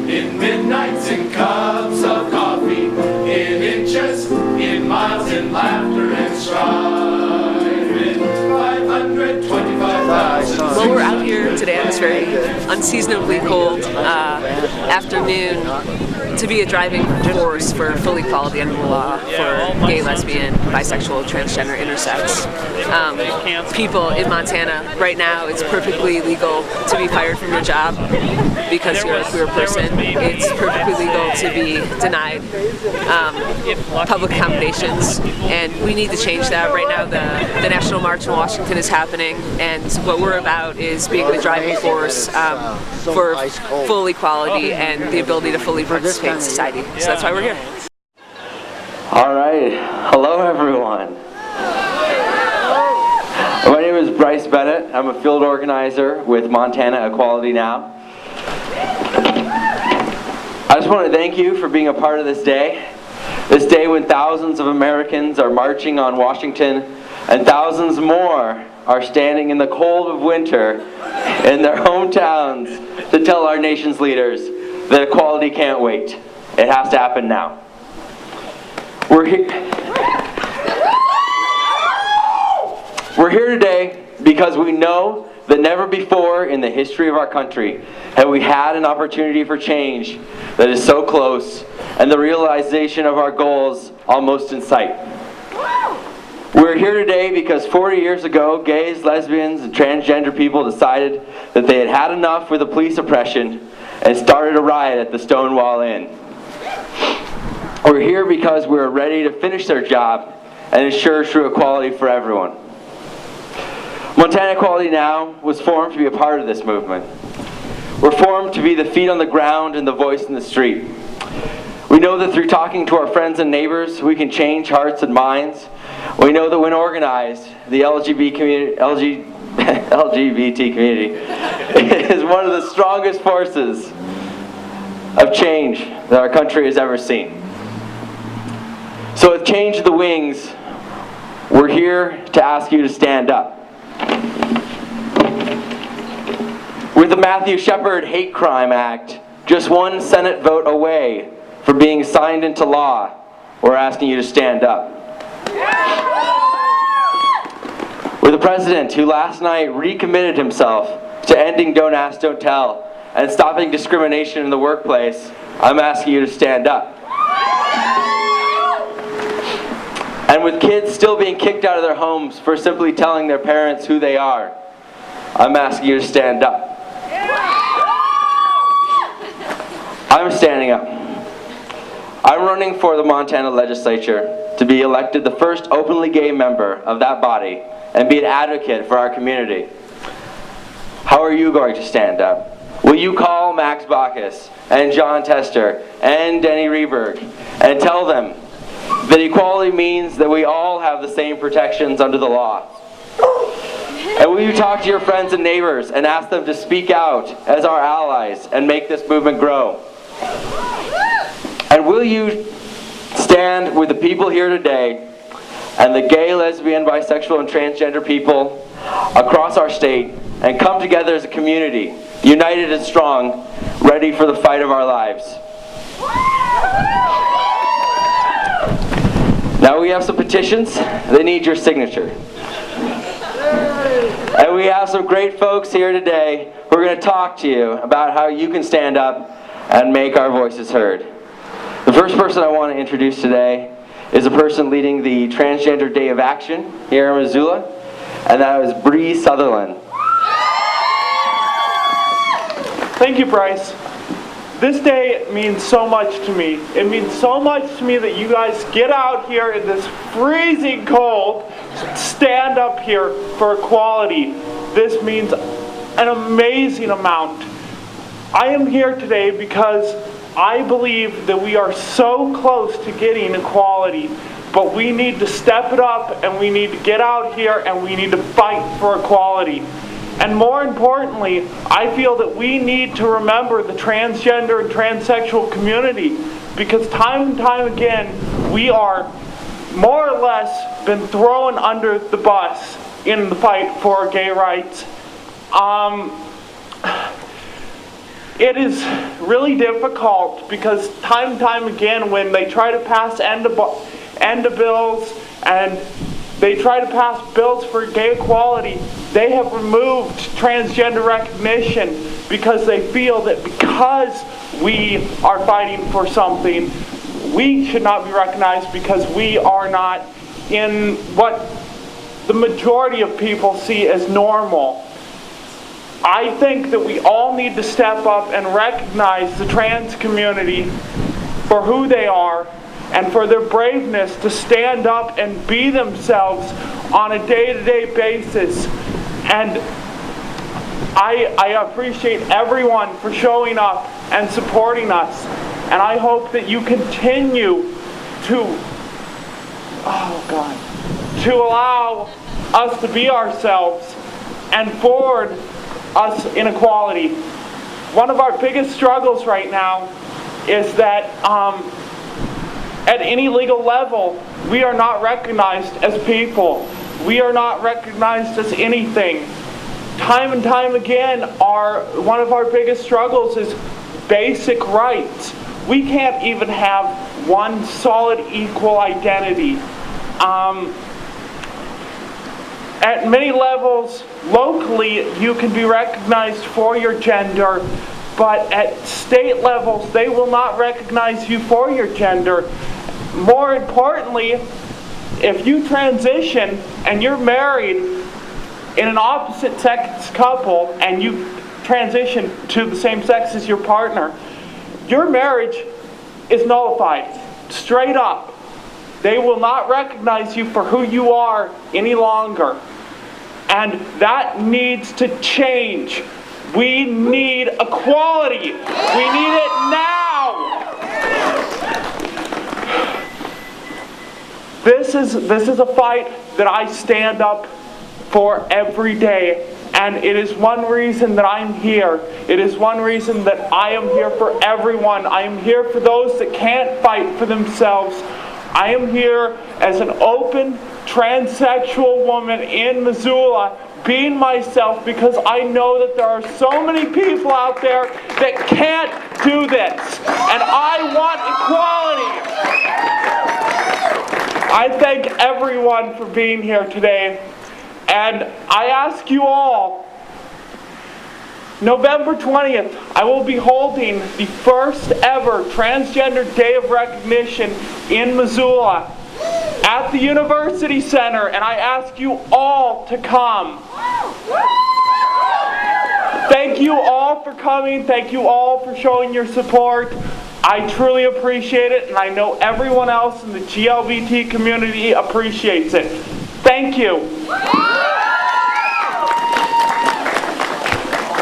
In midnights, in cups of coffee, in inches, in miles, in laughter and strife, in 525,000. Well, we're out here today on this very unseasonably cold afternoon to be a driving force for full equality under the law for gay, lesbian, bisexual, transgender, intersex people in Montana. Right now, it's perfectly legal to be fired from your job because you're a queer person. It's perfectly legal to be denied public accommodations, and we need to change that. Right now, the National March in Washington is happening, and what we're about is being the driving force for full equality and the ability to fully participate in society. So that's why we're here. All right. Hello, everyone. My name is Bryce Bennett. I'm a field organizer with Montana Equality Now. I just want to thank you for being a part of this day when thousands of Americans are marching on Washington and thousands more are standing in the cold of winter in their hometowns to tell our nation's leaders that equality can't wait. It has to happen now. We're here today because we know that never before in the history of our country have we had an opportunity for change that is so close and the realization of our goals almost in sight. We're here today because 40 years ago, gays, lesbians, and transgender people decided that they had had enough with the police oppression and started a riot at the Stonewall Inn. We're here because we're ready to finish their job and ensure true equality for everyone. Montana Equality Now was formed to be a part of this movement. We're formed to be the feet on the ground and the voice in the street. We know that through talking to our friends and neighbors, we can change hearts and minds. We know that when organized, the LGBT community is one of the strongest forces of change that our country has ever seen. So with Change the Wings, we're here to ask you to stand up. With the Matthew Shepard Hate Crime Act, just one Senate vote away from being signed into law, we're asking you to stand up. With the president who last night recommitted himself to ending Don't Ask, Don't Tell and stopping discrimination in the workplace, I'm asking you to stand up. And with kids still being kicked out of their homes for simply telling their parents who they are, I'm asking you to stand up. I'm standing up. I'm running for the Montana legislature to be elected the first openly gay member of that body and be an advocate for our community. How are you going to stand up? Will you call Max Bacchus and John Tester and Denny Rehberg and tell them that equality means that we all have the same protections under the law? And will you talk to your friends and neighbors and ask them to speak out as our allies and make this movement grow? And will you stand with the people here today and the gay, lesbian, bisexual, and transgender people across our state and come together as a community, united and strong, ready for the fight of our lives? Now we have some petitions. They need your signature. And we have some great folks here today who are going to talk to you about how you can stand up and make our voices heard. The first person I want to introduce today is a person leading the Transgender Day of Action here in Missoula, and that is Bree Sutherland. Thank you, Bryce. This day means so much to me. It means so much to me that you guys get out here in this freezing cold, stand up here for equality. This means an amazing amount. I am here today because I believe that we are so close to getting equality, but we need to step it up, and we need to get out here, and we need to fight for equality. And more importantly, I feel that we need to remember the transgender and transsexual community, because time and time again, we are more or less been thrown under the bus in the fight for gay rights. It is really difficult because time and time again, when they try to pass ENDA bills and they try to pass bills for gay equality, they have removed transgender recognition because they feel that because we are fighting for something, we should not be recognized because we are not in what the majority of people see as normal. I think that we all need to step up and recognize the trans community for who they are and for their braveness to stand up and be themselves on a day-to-day basis. And I appreciate everyone for showing up and supporting us. And I hope that you continue to allow us to be ourselves and forward us in equality. One of our biggest struggles right now is that at any legal level, we are not recognized as people. We are not recognized as anything. Time and time again, one of our biggest struggles is basic rights. We can't even have one solid equal identity. At many levels, locally, you can be recognized for your gender, but at state levels, they will not recognize you for your gender. More importantly, if you transition and you're married in an opposite sex couple and you transition to the same sex as your partner, your marriage is nullified, straight up. They will not recognize you for who you are any longer. And that needs to change. We need equality. We need it now. This is a fight that I stand up for every day. And it is one reason that I'm here. It is one reason that I am here for everyone. I am here for those that can't fight for themselves. I am here as an open, transsexual woman in Missoula, being myself, because I know that there are so many people out there that can't do this. And I want equality. I thank everyone for being here today. And I ask you all, November 20th, I will be holding the first ever Transgender Day of Recognition in Missoula at the University Center, and I ask you all to come. Thank you all for coming. Thank you all for showing your support. I truly appreciate it, and I know everyone else in the GLBT community appreciates it. Thank you.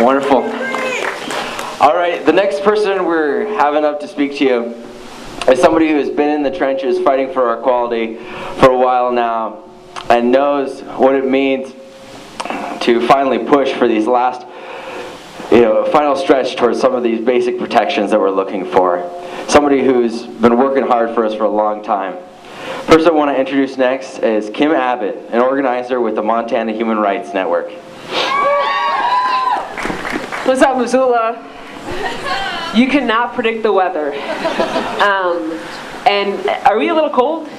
Wonderful. All right, the next person we're having up to speak to you is somebody who has been in the trenches fighting for our equality for a while now and knows what it means to finally push for these last, final stretch towards some of these basic protections that we're looking for. Somebody who's been working hard for us for a long time. First I want to introduce next is Kim Abbott, an organizer with the Montana Human Rights Network. What's up, Missoula? You cannot predict the weather. And are we a little cold?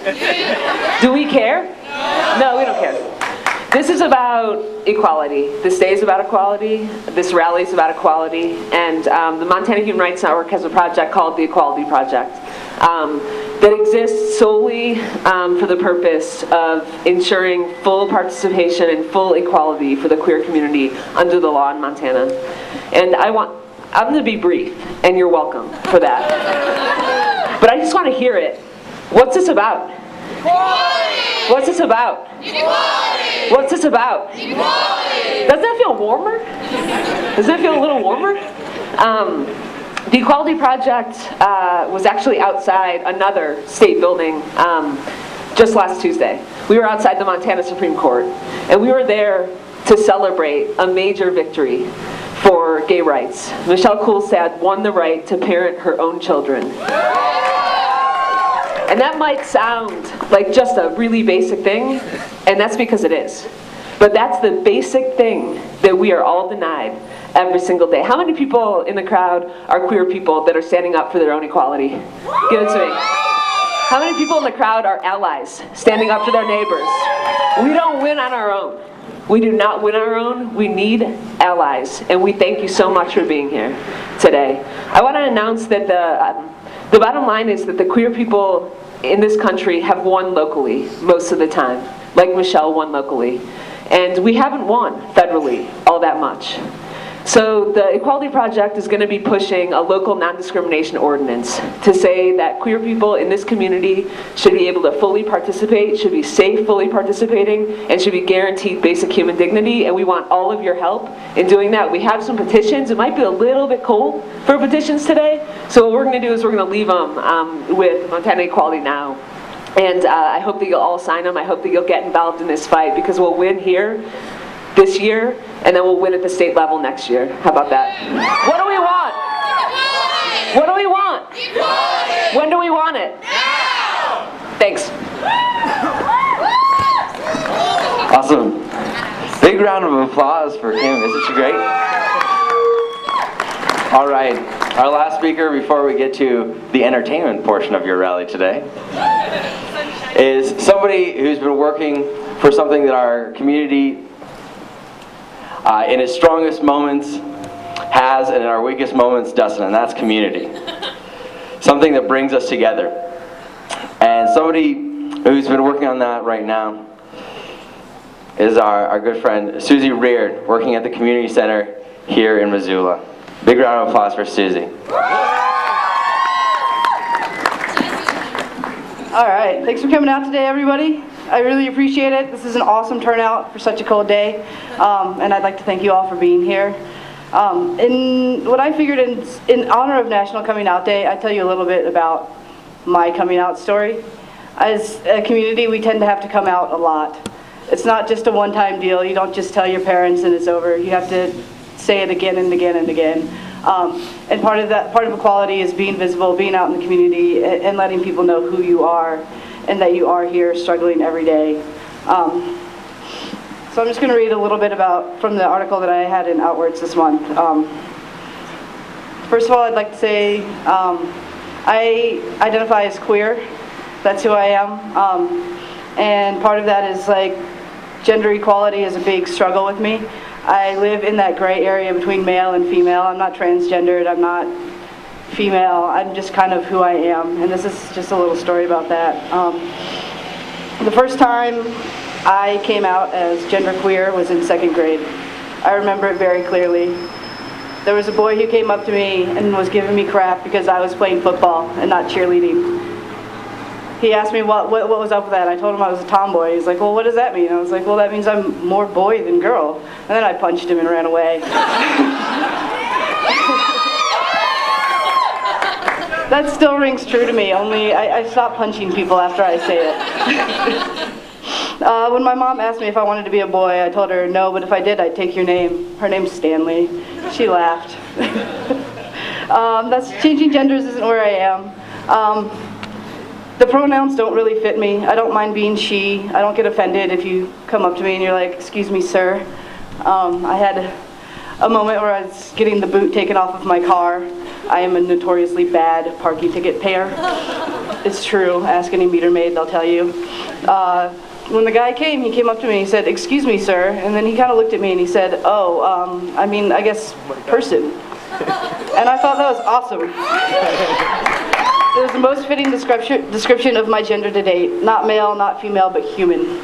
Do we care? No, we don't care. This is about equality. This day is about equality. This rally is about equality. And the Montana Human Rights Network has a project called the Equality Project that exists solely for the purpose of ensuring full participation and full equality for the queer community under the law in Montana. And I'm going to be brief, and you're welcome for that. But I just want to hear it. What's this about? Equality! What's this about? Equality! What's this about? Equality! Doesn't that feel warmer? Doesn't that feel a little warmer? The Equality Project was actually outside another state building just last Tuesday. We were outside the Montana Supreme Court, and we were there to celebrate a major victory for gay rights. Michelle Coulstad won the right to parent her own children. And that might sound like just a really basic thing, and that's because it is. But that's the basic thing that we are all denied every single day. How many people in the crowd are queer people that are standing up for their own equality? Give it to me. How many people in the crowd are allies, standing up for their neighbors? We don't win on our own. We do not win on our own. We need allies, and we thank you so much for being here today. I want to announce that the bottom line is that the queer people in this country have won locally most of the time, like Michelle won locally. And we haven't won federally all that much. So the Equality Project is going to be pushing a local non-discrimination ordinance to say that queer people in this community should be able to fully participate, should be safe fully participating, and should be guaranteed basic human dignity. And we want all of your help in doing that. We have some petitions. It might be a little bit cold for petitions today. So what we're going to do is we're going to leave them with Montana Equality Now. And I hope that you'll all sign them. I hope that you'll get involved in this fight, because we'll win here this year, and then we'll win at the state level next year. How about that? What do we want? What do we want? When do we want it? Now! Thanks. Awesome. Big round of applause for Kim. Isn't she great? All right. Our last speaker before we get to the entertainment portion of your rally today is somebody who's been working for something that our community in its strongest moments has, and in our weakest moments doesn't, and that's community. Something that brings us together. And somebody who's been working on that right now is our good friend Susie Reard, working at the community center here in Missoula. Big round of applause for Susie. All right, thanks for coming out today, everybody. I really appreciate it. This is an awesome turnout for such a cold day, and I'd like to thank you all for being here. In what I figured in honor of National Coming Out Day, I tell you a little bit about my coming out story. As a community, we tend to have to come out a lot. It's not just a one-time deal. You don't just tell your parents and it's over. You have to say it again and again and again. And part of equality is being visible, being out in the community, and letting people know who you are and that you are here struggling every day. So I'm just going to read a little bit from the article that I had in Outwards this month. First of all, I'd like to say I identify as queer. That's who I am. And part of that is like gender equality is a big struggle with me. I live in that gray area between male and female. I'm not transgendered. I'm not female. I'm just kind of who I am. And this is just a little story about that. The first time I came out as genderqueer was in 2nd grade. I remember it very clearly. There was a boy who came up to me and was giving me crap because I was playing football and not cheerleading. He asked me what was up with that. I told him I was a tomboy. He's like, well, what does that mean? I was like, well, that means I'm more boy than girl. And then I punched him and ran away. That still rings true to me, only I stop punching people after I say it. When my mom asked me if I wanted to be a boy, I told her no, but if I did, I'd take your name. Her name's Stanley. She laughed. Changing genders isn't where I am. The pronouns don't really fit me. I don't mind being she. I don't get offended if you come up to me and you're like, excuse me, sir. I had a moment where I was getting the boot taken off of my car. I am a notoriously bad parking ticket payer. It's true. Ask any meter maid, they'll tell you. When the guy came, he came up to me and he said, excuse me, sir. And then he kind of looked at me and he said, oh, I guess person. And I thought that was awesome. It was the most fitting description of my gender to date. Not male, not female, but human.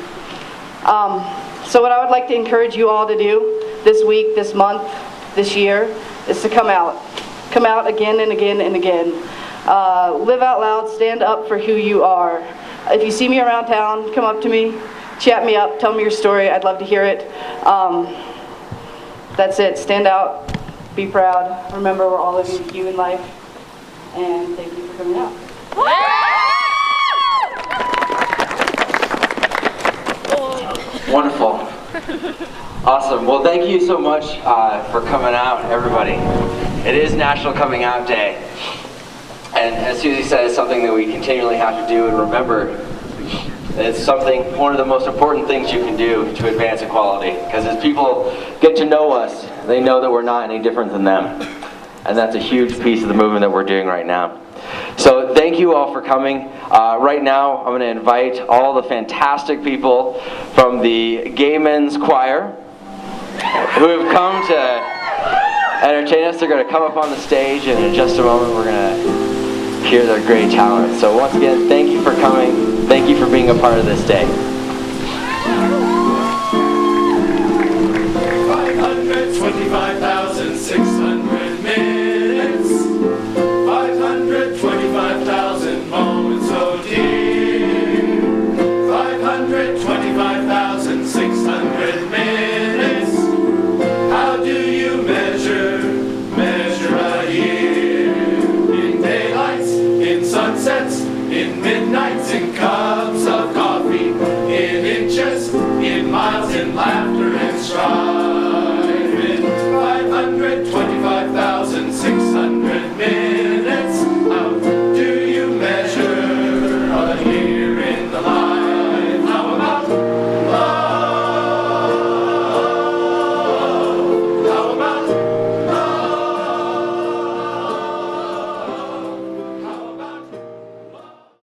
So what I would like to encourage you all to do this week, this month, this year, is to come out. Come out again and again and again. Live out loud, stand up for who you are. If you see me around town, come up to me, chat me up, tell me your story. I'd love to hear it. that's it. Stand out, be proud. Remember, we're all living with you in life. And thank you for coming out. Wonderful. Awesome. Well, thank you so much for coming out, everybody. It is National Coming Out Day. And as Susie said, it's something that we continually have to do and remember. It's one of the most important things you can do to advance equality. Because as people get to know us, they know that we're not any different than them. And that's a huge piece of the movement that we're doing right now. So thank you all for coming. Right now, I'm going to invite all the fantastic people from the Gay Men's Choir who have come to entertain us. They're going to come up on the stage, and in just a moment, we're going to hear their great talent. So once again, thank you for coming. Thank you for being a part of this day. 525,600 minutes, 525,000 moments so dear, 525,600 minutes. How do you measure a year? In daylights, in sunsets, in midnights, in cups of coffee, in inches, in miles, in laughter